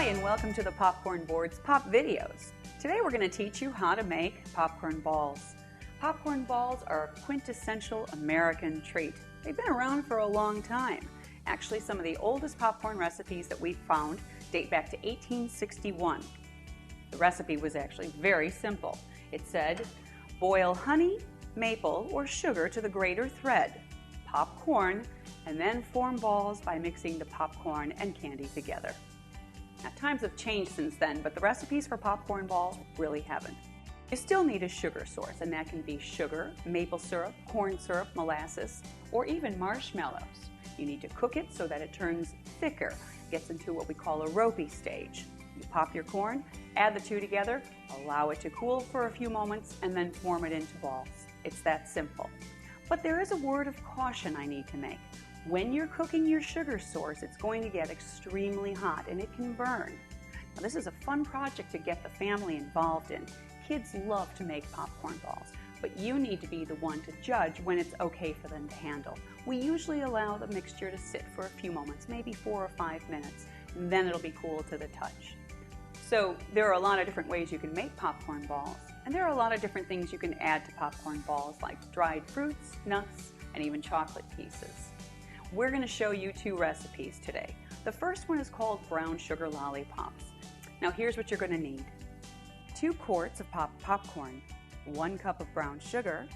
and welcome to the Popcorn Board's Pop Videos. Today we're going to teach you how to make popcorn balls. Popcorn balls are a quintessential American treat. They've been around for a long time. Actually, some of the oldest popcorn recipes that we've found date back to 1861. The recipe was actually very simple. It said, boil honey, maple, or sugar to the greater thread, pop corn, and then form balls by mixing the popcorn and candy together. Now, times have changed since then, but the recipes for popcorn balls really haven't. You still need a sugar source, and that can be sugar, maple syrup, corn syrup, molasses, or even marshmallows. You need to cook it so that it turns thicker, gets into what we call a ropey stage. You pop your corn, add the two together, allow it to cool for a few moments, and then form it into balls. It's that simple. But there is a word of caution I need to make. When you're cooking your sugar source, it's going to get extremely hot and it can burn. Now, this is a fun project to get the family involved in. Kids love to make popcorn balls, but you need to be the one to judge when it's okay for them to handle. We usually allow the mixture to sit for a few moments, maybe 4 or 5 minutes, and then it'll be cool to the touch. So there are a lot of different ways you can make popcorn balls, and there are a lot of different things you can add to popcorn balls, like dried fruits, nuts, and even chocolate pieces. We're going to show you 2 recipes today. The first one is called brown sugar lollipops. Now here's what you're going to need. 2 quarts of popcorn, 1 cup of brown sugar,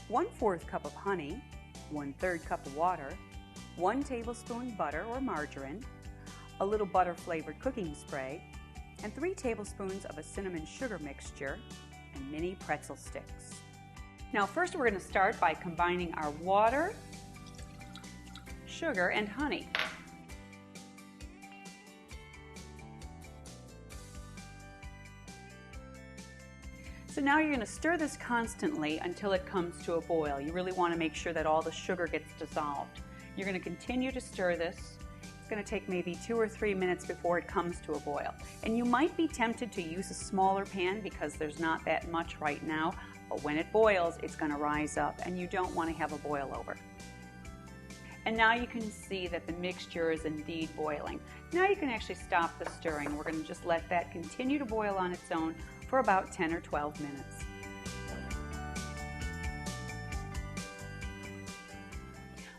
1/4 cup of honey, 1/3 cup of water, 1 tablespoon butter or margarine, a little butter flavored cooking spray, and 3 tablespoons of a cinnamon sugar mixture, and mini pretzel sticks. Now first we're going to start by combining our water, sugar, and honey. So now you're going to stir this constantly until it comes to a boil. You really want to make sure that all the sugar gets dissolved. You're going to continue to stir this. It's going to take maybe 2 or 3 minutes before it comes to a boil. And you might be tempted to use a smaller pan because there's not that much right now, but when it boils, it's going to rise up and you don't want to have a boil over. And now you can see that the mixture is indeed boiling. Now you can actually stop the stirring. We're going to just let that continue to boil on its own for about 10 or 12 minutes.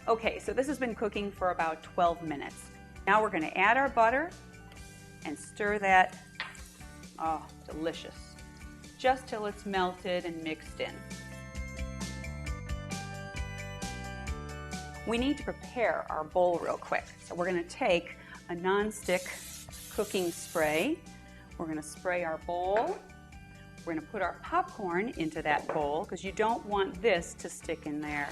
Okay, so this has been cooking for about 12 minutes. Now we're going to add our butter and stir that, oh, delicious, just till it's melted and mixed in. We need to prepare our bowl real quick. So we're going to take a non-stick cooking spray. We're going to spray our bowl. We're going to put our popcorn into that bowl because you don't want this to stick in there.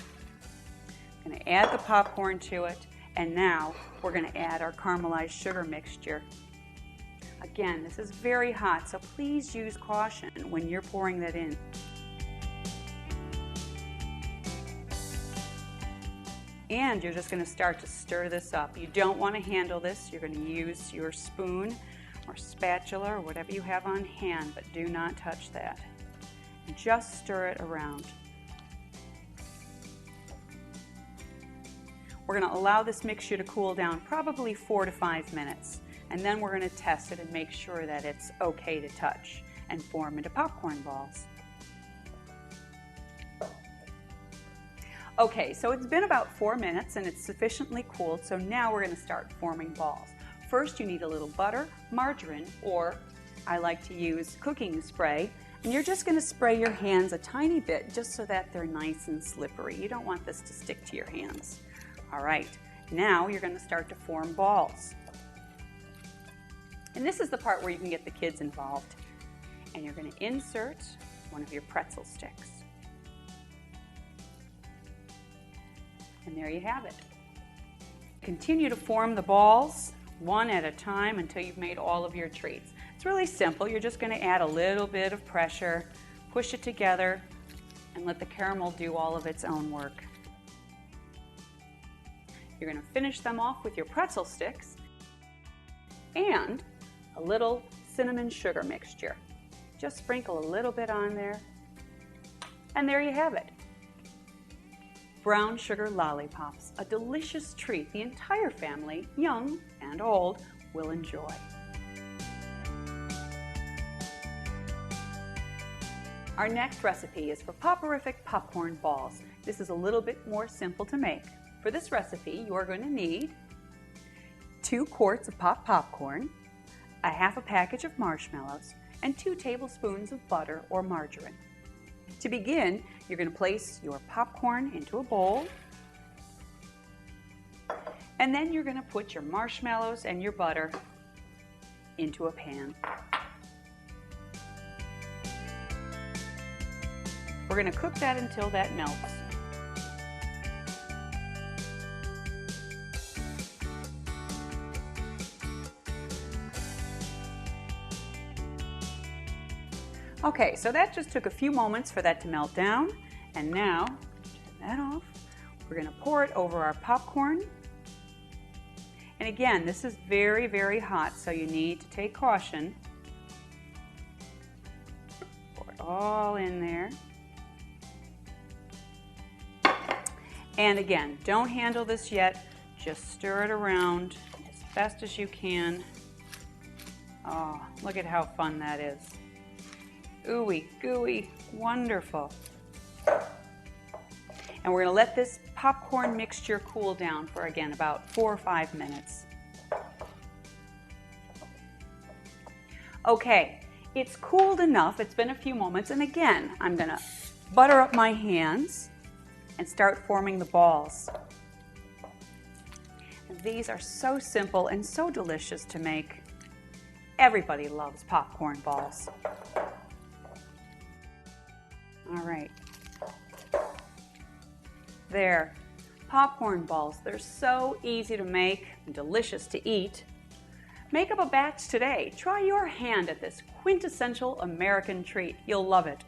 I'm going to add the popcorn to it, and now we're going to add our caramelized sugar mixture. Again, this is very hot, so please use caution when you're pouring that in. And you're just going to start to stir this up. You don't want to handle this. You're going to use your spoon or spatula or whatever you have on hand, but do not touch that. Just stir it around. We're going to allow this mixture to cool down probably 4 to 5 minutes, and then we're going to test it and make sure that it's okay to touch and form into popcorn balls. Okay, so it's been about 4 minutes and it's sufficiently cooled, so now we're going to start forming balls. First, you need a little butter, margarine, or I like to use cooking spray, and you're just going to spray your hands a tiny bit just so that they're nice and slippery. You don't want this to stick to your hands. All right, now you're going to start to form balls. And this is the part where you can get the kids involved. And you're going to insert one of your pretzel sticks. And there you have it. Continue to form the balls one at a time until you've made all of your treats. It's really simple. You're just going to add a little bit of pressure, push it together, and let the caramel do all of its own work. You're going to finish them off with your pretzel sticks and a little cinnamon sugar mixture. Just sprinkle a little bit on there, and there you have it. Brown sugar lollipops, a delicious treat the entire family, young and old, will enjoy. Our next recipe is for popperific popcorn balls. This is a little bit more simple to make. For this recipe, you are going to need 2 quarts of popped popcorn, a half a package of marshmallows, and 2 tablespoons of butter or margarine. To begin, you're going to place your popcorn into a bowl, and then you're going to put your marshmallows and your butter into a pan. We're going to cook that until that melts. Okay, so that just took a few moments for that to melt down, and now, turn that off, we're going to pour it over our popcorn. And again, this is very, very hot, so you need to take caution. Pour it all in there. And again, don't handle this yet, just stir it around as fast as you can. Oh, look at how fun that is. Ooey gooey, wonderful. And we're going to let this popcorn mixture cool down for, again, about 4 or 5 minutes. Okay, it's cooled enough, it's been a few moments, and again, I'm going to butter up my hands and start forming the balls. And these are so simple and so delicious to make. Everybody loves popcorn balls. All right. There, popcorn balls. They're so easy to make and delicious to eat. Make up a batch today. Try your hand at this quintessential American treat. You'll love it.